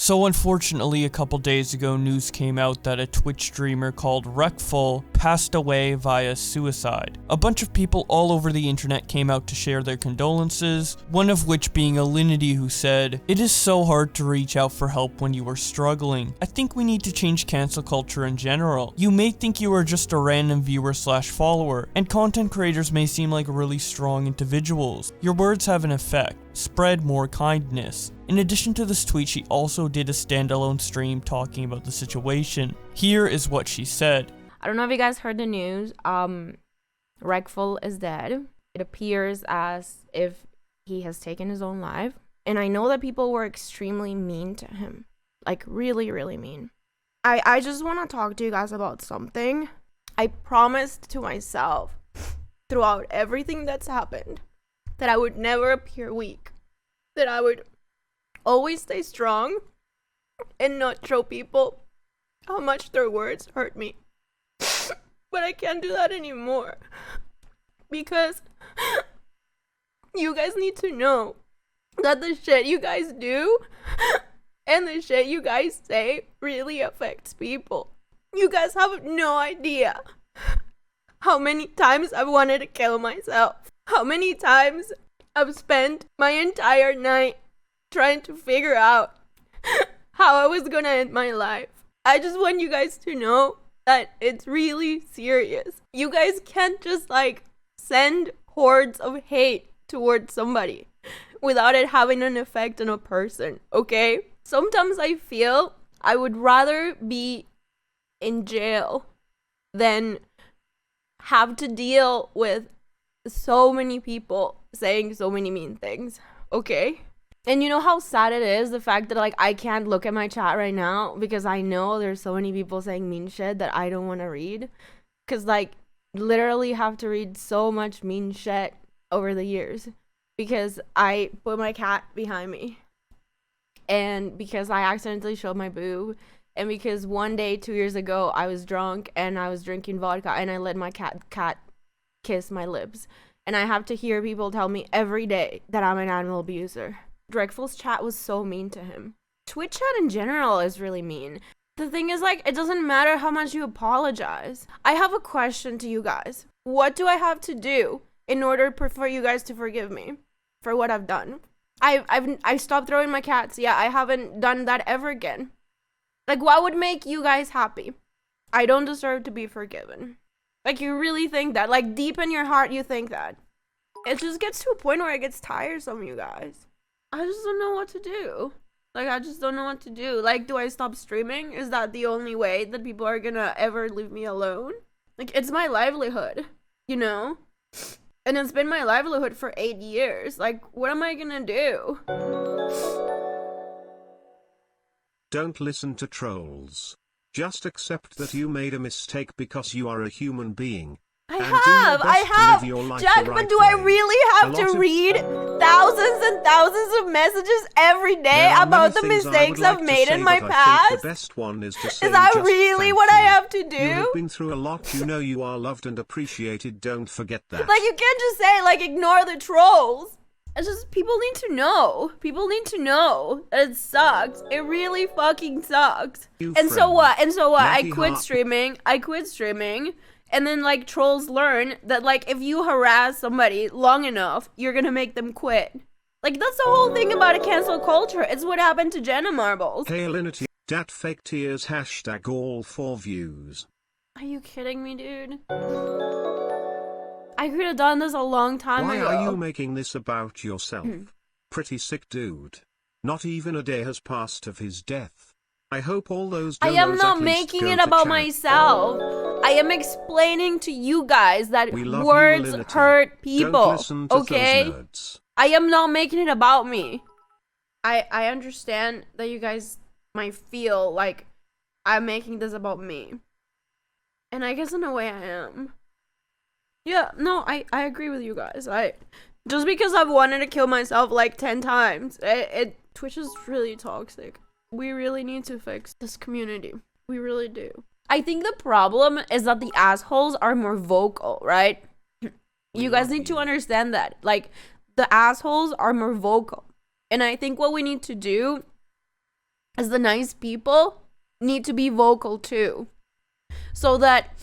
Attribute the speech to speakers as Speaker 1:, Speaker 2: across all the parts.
Speaker 1: So unfortunately, a couple days ago, news came out that a Twitch streamer called Reckful passed away via suicide. A bunch of people all over the internet came out to share their condolences, one of which being Alinity, who said, "It is so hard to reach out for help when you are struggling. I think we need to change cancel culture in general. You may think you are just a random viewer/follower, and content creators may seem like really strong individuals. Your words have an effect. Spread more kindness." In addition to this tweet, she also did a standalone stream talking about the situation. Here is what she said.
Speaker 2: I don't know if you guys heard the news. Reckful is dead. It appears as if he has taken his own life. And I know that people were extremely mean to him. Like, really, really mean. I just want to talk to you guys about something. I promised to myself throughout everything that's happened that I would never appear weak. That I would always stay strong and not show people how much their words hurt me. But I can't do that anymore because you guys need to know that the shit you guys do and the shit you guys say really affects people. You guys have no idea how many times I've wanted to kill myself, how many times I've spent my entire night trying to figure out how I was gonna end my life. I just want you guys to know that it's really serious. You guys can't just send hordes of hate towards somebody without it having an effect on a person, okay? Sometimes I feel I would rather be in jail than have to deal with so many people saying so many mean things, okay? And you know how sad it is, the fact that I can't look at my chat right now because I know there's so many people saying mean shit that I don't want to read, because literally have to read so much mean shit over the years because I put my cat behind me, and because I accidentally showed my boob, and because one day 2 years ago I was drunk and I was drinking vodka and I let my cat kiss my lips, and I have to hear people tell me every day that I'm an animal abuser. Reckful's chat was so mean to him. Twitch chat in general is really mean. The thing is, it doesn't matter how much you apologize. I have a question to you guys. What do I have to do in order for you guys to forgive me for what I've done? I stopped throwing my cats. Yeah, I haven't done that ever again. What would make you guys happy? I don't deserve to be forgiven. You really think that? Deep in your heart, you think that? It just gets to a point where it gets tiresome, you guys. I just don't know what to do. I just don't know what to do. Do I stop streaming? Is that the only way that people are gonna ever leave me alone? It's my livelihood, you know? And it's been my livelihood for 8 years. What am I gonna do?
Speaker 3: Don't listen to trolls. Just accept that you made a mistake because you are a human being.
Speaker 2: I have, Jack, but do I really have to read thousands and thousands of messages every day about the mistakes I've made in my past?
Speaker 3: The best one is to say,
Speaker 2: is that really what I have to do?
Speaker 3: You have been through a lot. You know you are loved and appreciated. Don't forget that.
Speaker 2: You can't just say, ignore the trolls. It's just, people need to know. People need to know that it sucks. It really fucking sucks. And so what? I quit streaming. And then, trolls learn that, if you harass somebody long enough, you're gonna make them quit. That's the whole thing about a cancel culture. It's what happened to Jenna Marbles.
Speaker 3: Hey, Alinity, dat fake tears, hashtag all for views.
Speaker 2: Are you kidding me, dude? I could have done this a long time ago.
Speaker 3: Why are you making this about yourself? Pretty sick dude. Not even a day has passed of his death. I hope all those
Speaker 2: I am not making it about myself. I am explaining to you guys that words hurt people.
Speaker 3: Don't listen to
Speaker 2: okay?
Speaker 3: those nerds.
Speaker 2: I am not making it about me. I understand that you guys might feel like I'm making this about me. And I guess in a way I am. Yeah, no, I agree with you guys. Just because I've wanted to kill myself 10 times, Twitch is really toxic. We really need to fix this community. We really do. I think the problem is that the assholes are more vocal, right? You guys need to understand that. The assholes are more vocal. And I think what we need to do as the nice people, need to be vocal too. So that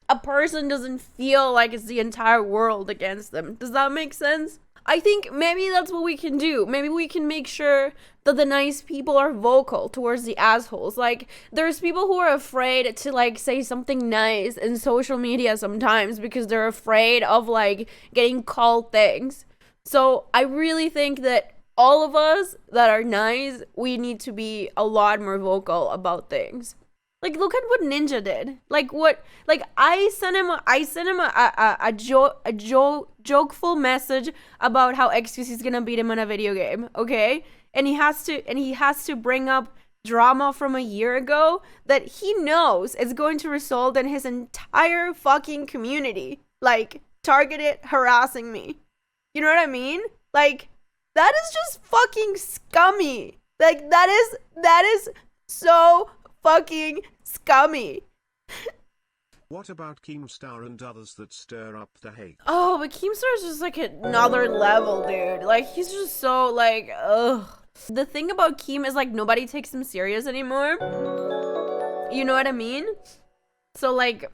Speaker 2: a person doesn't feel like it's the entire world against them. Does that make sense? I think maybe that's what we can do. Maybe we can make sure that the nice people are vocal towards the assholes. Like, there's people who are afraid to, like, say something nice in social media sometimes because they're afraid of, like, getting called things. So I really think that all of us that are nice, we need to be a lot more vocal about things. Like, look at what Ninja did. I sent him a jokeful message about how XQC's gonna beat him in a video game, okay? And he has to bring up drama from a year ago that he knows is going to result in his entire fucking community, like, targeted harassing me. You know what I mean? Like, that is just fucking scummy. Like, that is so fucking scummy.
Speaker 3: What about Keemstar and others that stir up the hate?
Speaker 2: Oh, but Keemstar is just like another level, dude. Like, he's just so, like, ugh. The thing about Keem is, like, nobody takes him serious anymore. You know what I mean? So, like,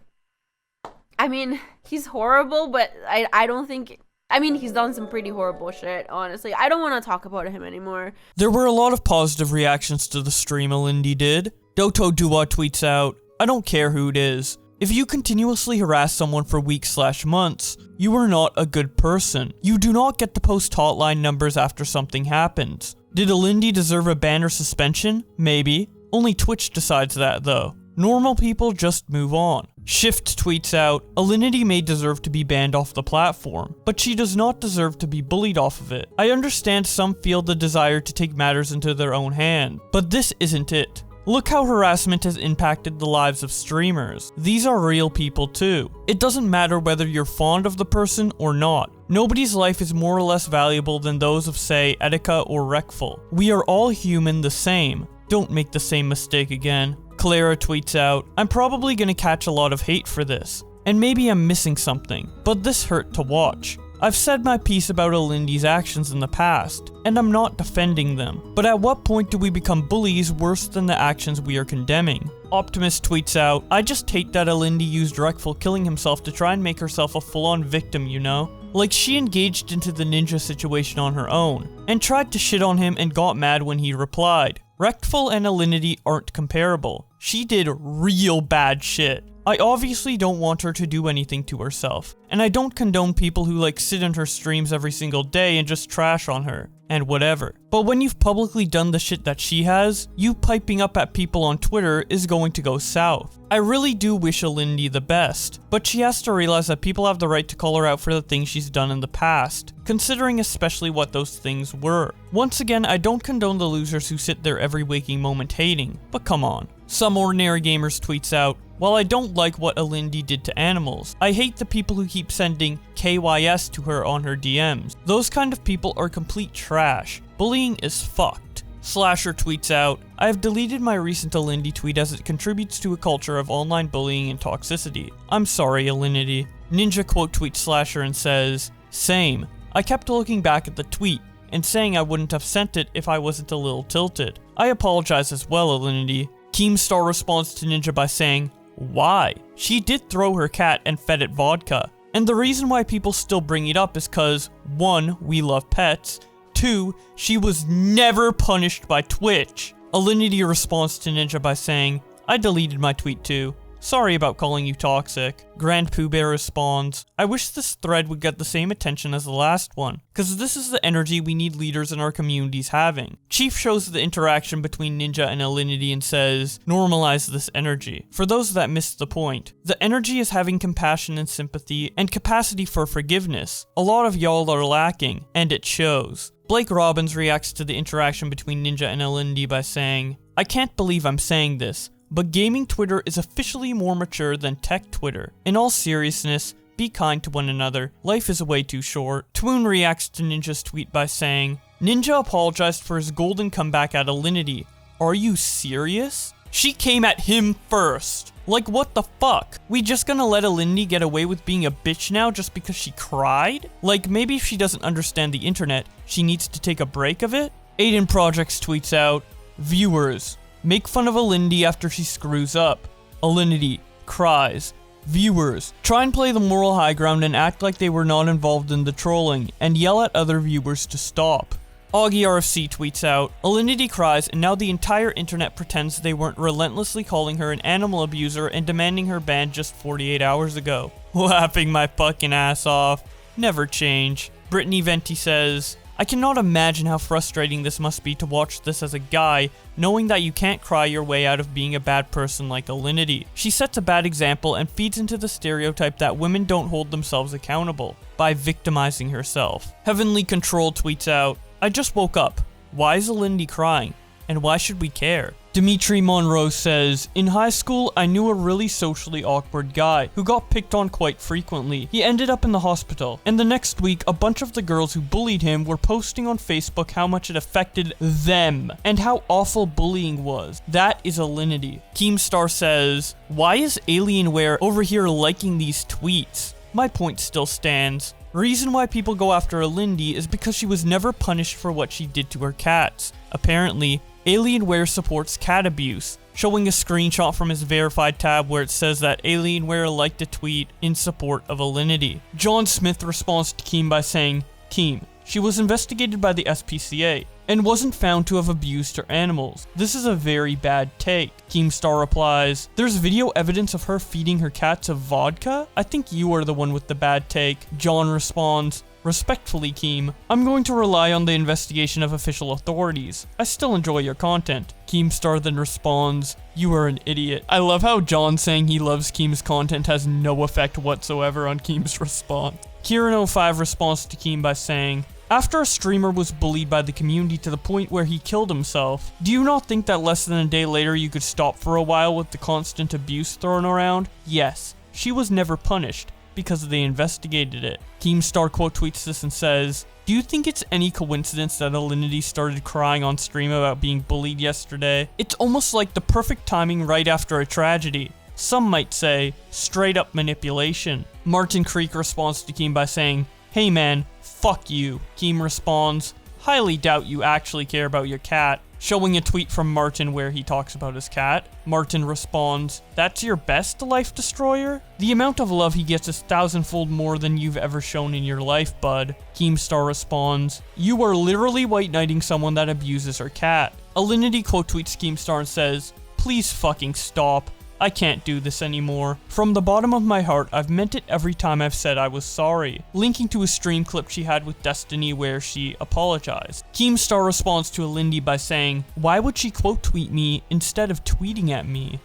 Speaker 2: I mean, he's horrible, but I don't think... I mean, he's done some pretty horrible shit, honestly. I don't want to talk about him anymore.
Speaker 1: There were a lot of positive reactions to the stream Alinity did. Doto Dua tweets out, "I don't care who it is. If you continuously harass someone for weeks/months, you are not a good person. You do not get to post hotline numbers after something happens. Did Alinity deserve a ban or suspension? Maybe. Only Twitch decides that though. Normal people just move on." Shift tweets out, "Alinity may deserve to be banned off the platform, but she does not deserve to be bullied off of it. I understand some feel the desire to take matters into their own hand, but this isn't it. Look how harassment has impacted the lives of streamers. These are real people too. It doesn't matter whether you're fond of the person or not. Nobody's life is more or less valuable than those of, say, Etika or Reckful. We are all human the same. Don't make the same mistake again." Clara tweets out, "I'm probably gonna catch a lot of hate for this, and maybe I'm missing something, but this hurt to watch. I've said my piece about Alinity's actions in the past, and I'm not defending them, but at what point do we become bullies worse than the actions we are condemning?" Optimus tweets out, "I just hate that Alinity used Reckful killing himself to try and make herself a full-on victim, you know? Like, she engaged into the Ninja situation on her own, and tried to shit on him and got mad when he replied. Reckful and Alinity aren't comparable. She did real bad shit. I obviously don't want her to do anything to herself, and I don't condone people who like sit in her streams every single day and just trash on her, and whatever. But when you've publicly done the shit that she has, you piping up at people on Twitter is going to go south. I really do wish Alinity the best, but she has to realize that people have the right to call her out for the things she's done in the past, considering especially what those things were. Once again, I don't condone the losers who sit there every waking moment hating, but come on. Some Ordinary Gamers tweets out, "While I don't like what Alinity did to animals, I hate the people who keep sending KYS to her on her DMs. Those kind of people are complete trash. Bullying is fucked." Slasher tweets out, "I have deleted my recent Alinity tweet as it contributes to a culture of online bullying and toxicity. I'm sorry, Alinity." Ninja quote tweets Slasher and says, "Same. I kept looking back at the tweet and saying I wouldn't have sent it if I wasn't a little tilted. I apologize as well, Alinity." Keemstar responds to Ninja by saying, "Why? She did throw her cat and fed it vodka. And the reason why people still bring it up is cause 1. We love pets, 2. She was never punished by Twitch." Alinity responds to Ninja by saying, "I deleted my tweet too. Sorry about calling you toxic." Grand Pooh Bear responds, "I wish this thread would get the same attention as the last one, cause this is the energy we need leaders in our communities having." Chief shows the interaction between Ninja and Alinity and says, "Normalize this energy." For those that missed the point, the energy is having compassion and sympathy and capacity for forgiveness. A lot of y'all are lacking, and it shows. Blake Robbins reacts to the interaction between Ninja and Alinity by saying, "I can't believe I'm saying this, but gaming Twitter is officially more mature than tech Twitter. In all seriousness, be kind to one another. Life is way too short." Twoon reacts to Ninja's tweet by saying, "Ninja apologized for his golden comeback at Alinity. Are you serious? She came at him first. Like, what the fuck? We just gonna let Alinity get away with being a bitch now just because she cried? Like, maybe if she doesn't understand the internet, she needs to take a break of it?" Aiden Projects tweets out, Viewers. Make fun of Alinity after she screws up. Alinity. Cries. Viewers. Try and play the moral high ground and act like they were not involved in the trolling, and yell at other viewers to stop. Augie RFC tweets out, Alinity cries, and now the entire internet pretends they weren't relentlessly calling her an animal abuser and demanding her banned just 48 hours ago. Laughing my fucking ass off. Never change. Brittany Venti says, I cannot imagine how frustrating this must be to watch this as a guy, knowing that you can't cry your way out of being a bad person like Alinity. She sets a bad example and feeds into the stereotype that women don't hold themselves accountable, by victimizing herself. Heavenly Control tweets out, I just woke up. Why is Alinity crying? And why should we care? Dimitri Monroe says, in high school, I knew a really socially awkward guy who got picked on quite frequently. He ended up in the hospital, and the next week, a bunch of the girls who bullied him were posting on Facebook how much it affected them, and how awful bullying was. That is Alinity. Keemstar says, why is Alienware over here liking these tweets? My point still stands. Reason why people go after Alinity is because she was never punished for what she did to her cats. Apparently, Alienware supports cat abuse, showing a screenshot from his verified tab where it says that Alienware liked a tweet in support of Alinity. John Smith responds to Keem by saying, Keem, she was investigated by the SPCA and wasn't found to have abused her animals. This is a very bad take. Keemstar replies, there's video evidence of her feeding her cats a vodka? I think you are the one with the bad take. John responds, respectfully, Keem, I'm going to rely on the investigation of official authorities. I still enjoy your content. Keemstar then responds, you are an idiot. I love how John saying he loves Keem's content has no effect whatsoever on Keem's response. Kieran05 responds to Keem by saying, after a streamer was bullied by the community to the point where he killed himself, do you not think that less than a day later you could stop for a while with the constant abuse thrown around? Yes, she was never punished, because they investigated it. Keemstar quote tweets this and says, do you think it's any coincidence that Alinity started crying on stream about being bullied yesterday? It's almost like the perfect timing right after a tragedy. Some might say, straight up manipulation. Martin Creek responds to Keem by saying, hey man, fuck you. Keem responds, highly doubt you actually care about your cat, showing a tweet from Martin where he talks about his cat. Martin responds, that's your best life destroyer? The amount of love he gets is 1,000-fold more than you've ever shown in your life, bud. Keemstar responds, you are literally white knighting someone that abuses her cat. Alinity quote tweets Keemstar and says, please fucking stop. I can't do this anymore. From the bottom of my heart, I've meant it every time I've said I was sorry. Linking to a stream clip she had with Destiny where she apologized. Keemstar responds to Alinity by saying, why would she quote tweet me instead of tweeting at me?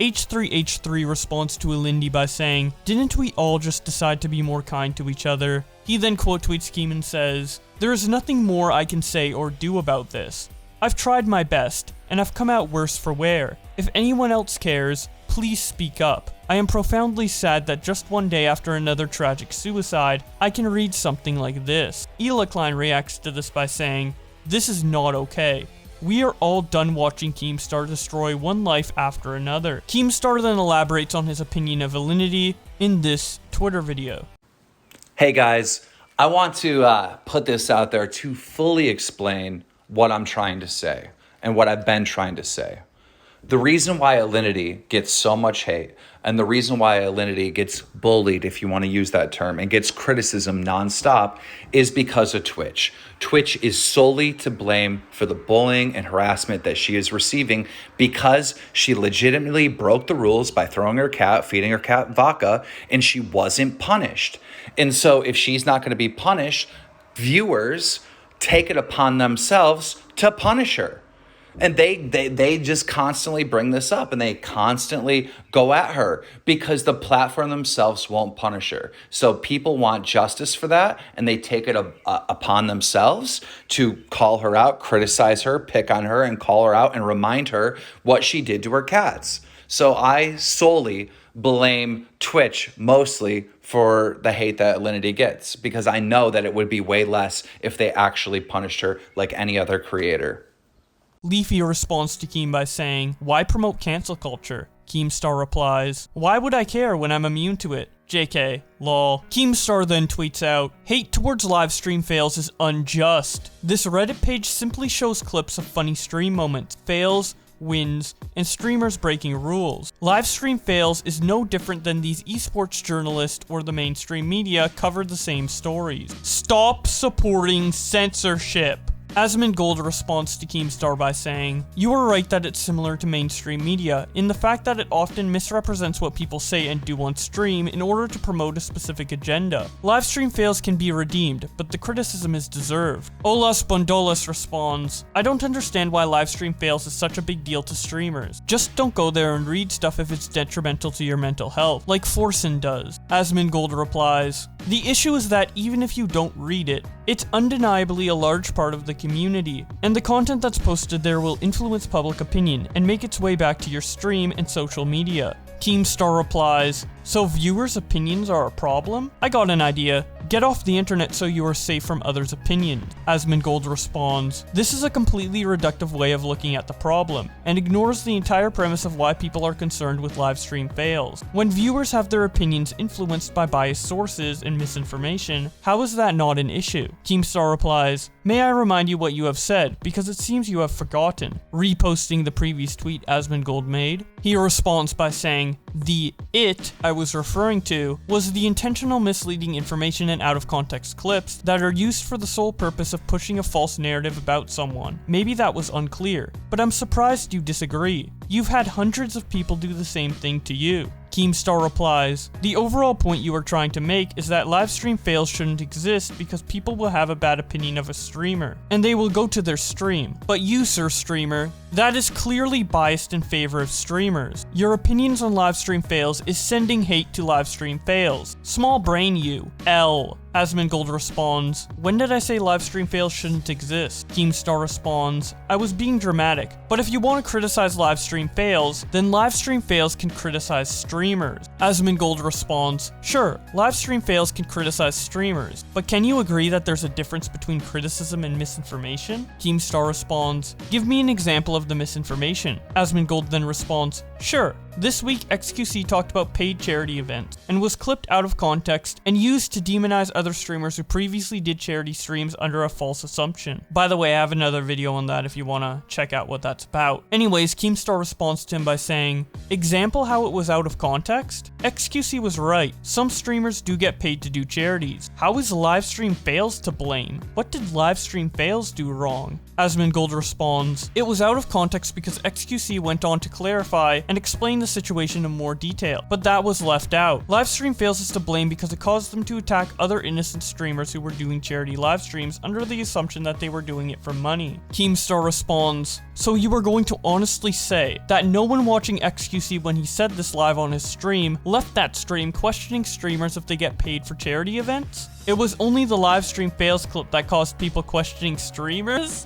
Speaker 1: H3H3 responds to Alinity by saying, didn't we all just decide to be more kind to each other? He then quote tweets Keem and says, there is nothing more I can say or do about this. I've tried my best, and I've come out worse for wear. If anyone else cares, please speak up. I am profoundly sad that just one day after another tragic suicide, I can read something like this. Ela Klein reacts to this by saying, this is not okay. We are all done watching Keemstar destroy one life after another. Keemstar then elaborates on his opinion of Alinity in this Twitter video.
Speaker 4: Hey guys, I want to put this out there to fully explain what I'm trying to say and what I've been trying to say. The reason why Alinity gets so much hate and the reason why Alinity gets bullied, if you want to use that term, and gets criticism nonstop is because of Twitch. Twitch is solely to blame for the bullying and harassment that she is receiving because she legitimately broke the rules by throwing her cat, feeding her cat vodka, and she wasn't punished. And so if she's not going to be punished, viewers take it upon themselves to punish her. And they just constantly bring this up and they constantly go at her because the platform themselves won't punish her. So people want justice for that and they take it upon themselves to call her out, criticize her, pick on her, and call her out and remind her what she did to her cats. So I solely blame Twitch mostly for the hate that Alinity gets because I know that it would be way less if they actually punished her like any other creator.
Speaker 1: Leafy responds to Keem by saying, why promote cancel culture? Keemstar replies, why would I care when I'm immune to it? JK, lol. Keemstar then tweets out, hate towards live stream fails is unjust. This Reddit page simply shows clips of funny stream moments, fails, wins, and streamers breaking rules. Live stream fails is no different than these esports journalists or the mainstream media cover the same stories. Stop supporting censorship. Asmongold responds to Keemstar by saying, you are right that it's similar to mainstream media, in the fact that it often misrepresents what people say and do on stream in order to promote a specific agenda. Livestream fails can be redeemed, but the criticism is deserved. Olas Bondolas responds, I don't understand why livestream fails is such a big deal to streamers. Just don't go there and read stuff if it's detrimental to your mental health, like Forsen does. Asmongold replies, the issue is that even if you don't read it, it's undeniably a large part of the community, and the content that's posted there will influence public opinion and make its way back to your stream and social media. Keemstar replies, so viewers' opinions are a problem? I got an idea. Get off the internet so you are safe from others' opinions. Asmongold responds, this is a completely reductive way of looking at the problem, and ignores the entire premise of why people are concerned with livestream fails. When viewers have their opinions influenced by biased sources and misinformation, how is that not an issue? Keemstar replies, may I remind you what you have said, because it seems you have forgotten. Reposting the previous tweet Asmongold made, he responds by saying, the "it" I was referring to was the intentional misleading information and out-of-context clips that are used for the sole purpose of pushing a false narrative about someone. Maybe that was unclear, but I'm surprised you disagree. You've had hundreds of people do the same thing to you. Keemstar replies, the overall point you are trying to make is that livestream fails shouldn't exist because people will have a bad opinion of a streamer, and they will go to their stream. But you, sir streamer, that is clearly biased in favor of streamers. Your opinions on livestream fails is sending hate to livestream fails. Small brain you. L. Asmongold responds, when did I say livestream fails shouldn't exist? Keemstar responds, I was being dramatic, but if you want to criticize livestream fails, then livestream fails can criticize streamers. Asmongold responds, sure, livestream fails can criticize streamers, but can you agree that there's a difference between criticism and misinformation? Keemstar responds, give me an example of the misinformation. Asmongold then responds, sure. This week, XQC talked about paid charity events, and was clipped out of context and used to demonize other streamers who previously did charity streams under a false assumption. By the way, I have another video on that if you want to check out what that's about. Anyways, Keemstar responds to him by saying, example how it was out of context? XQC was right. Some streamers do get paid to do charities. How is livestream fails to blame? What did livestream fails do wrong? Asmongold responds, it was out of context because XQC went on to clarify and explain the situation in more detail, but that was left out. Livestream fails is to blame because it caused them to attack other innocent streamers who were doing charity live streams under the assumption that they were doing it for money. Keemstar responds, so you were going to honestly say that no one watching XQC when he said this live on his stream left that stream questioning streamers if they get paid for charity events? It was only the livestream fails clip that caused people questioning streamers?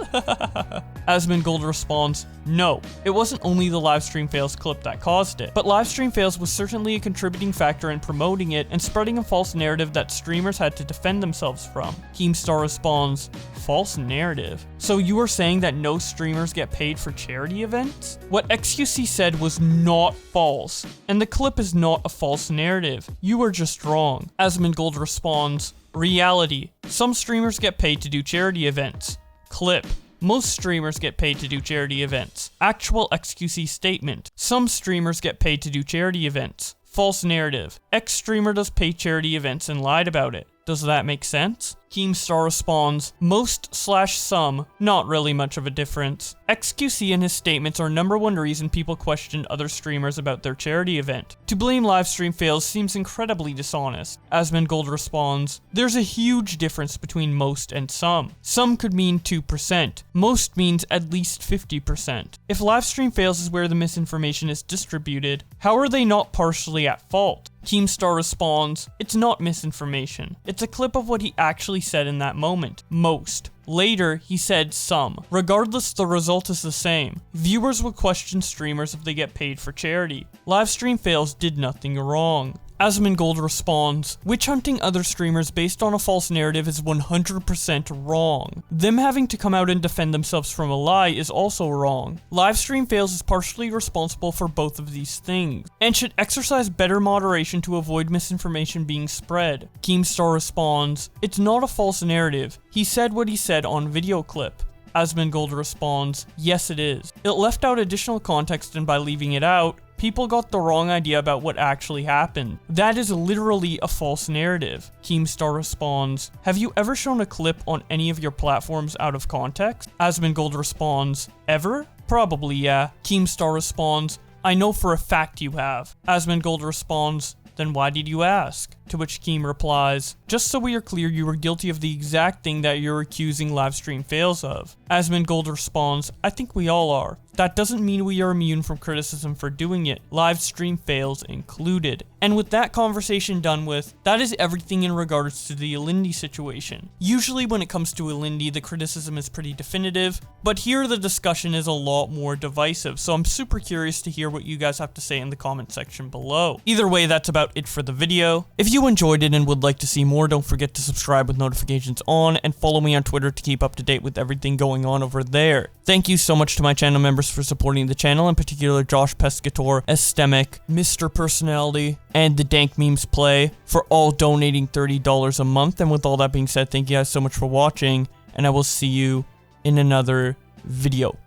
Speaker 1: Asmongold responds, no, it wasn't only the livestream fails clip that caused it, but livestream fails was certainly a contributing factor in promoting it and spreading a false narrative that streamers had to defend themselves from. Keemstar responds, false narrative? So you are saying that no streamers get paid for charity events? What XQC said was not false, and the clip is not a false narrative. You are just wrong. Asmongold responds, reality. Some streamers get paid to do charity events. Clip. Most streamers get paid to do charity events. Actual XQC statement. Some streamers get paid to do charity events. False narrative. X streamer does pay charity events and lied about it. Does that make sense? Keemstar responds, most/some, not really much of a difference. XQC and his statements are number one reason people questioned other streamers about their charity event. To blame livestream fails seems incredibly dishonest. Asmongold responds, there's a huge difference between most and some. Some could mean 2%. Most means at least 50%. If livestream fails is where the misinformation is distributed, how are they not partially at fault? Keemstar responds, it's not misinformation. It's a clip of what he actually said in that moment. Most. Later, he said some. Regardless, the result is the same. Viewers will question streamers if they get paid for charity. Livestream fails did nothing wrong. Asmongold responds, witch hunting other streamers based on a false narrative is 100% wrong. Them having to come out and defend themselves from a lie is also wrong. Livestream fails is partially responsible for both of these things, and should exercise better moderation to avoid misinformation being spread. Keemstar responds, it's not a false narrative. He said what he said on video clip. Asmongold responds, yes it is. It left out additional context, and by leaving it out, people got the wrong idea about what actually happened. That is literally a false narrative. Keemstar responds, have you ever shown a clip on any of your platforms out of context? Asmongold responds, ever? Probably yeah. Keemstar responds, I know for a fact you have. Asmongold responds, then why did you ask? To which Keem replies, just so we are clear, you were guilty of the exact thing that you're accusing livestream fails of. Asmongold responds, I think we all are. That doesn't mean we are immune from criticism for doing it, livestream fails included. And with that conversation done with, that is everything in regards to the Alinity situation. Usually when it comes to Alinity, the criticism is pretty definitive, but here the discussion is a lot more divisive, so I'm super curious to hear what you guys have to say in the comment section below. Either way, that's about it for the video. If you enjoyed it and would like to see more, don't forget to subscribe with notifications on, and follow me on Twitter to keep up to date with everything going on over there. Thank you so much to my channel members for supporting the channel, in particular Josh Pescator, Estemic, Mr. Personality, and the Dank Memes Play, for all donating $30 a month. And with all that being said, thank you guys so much for watching, and I will see you in another video.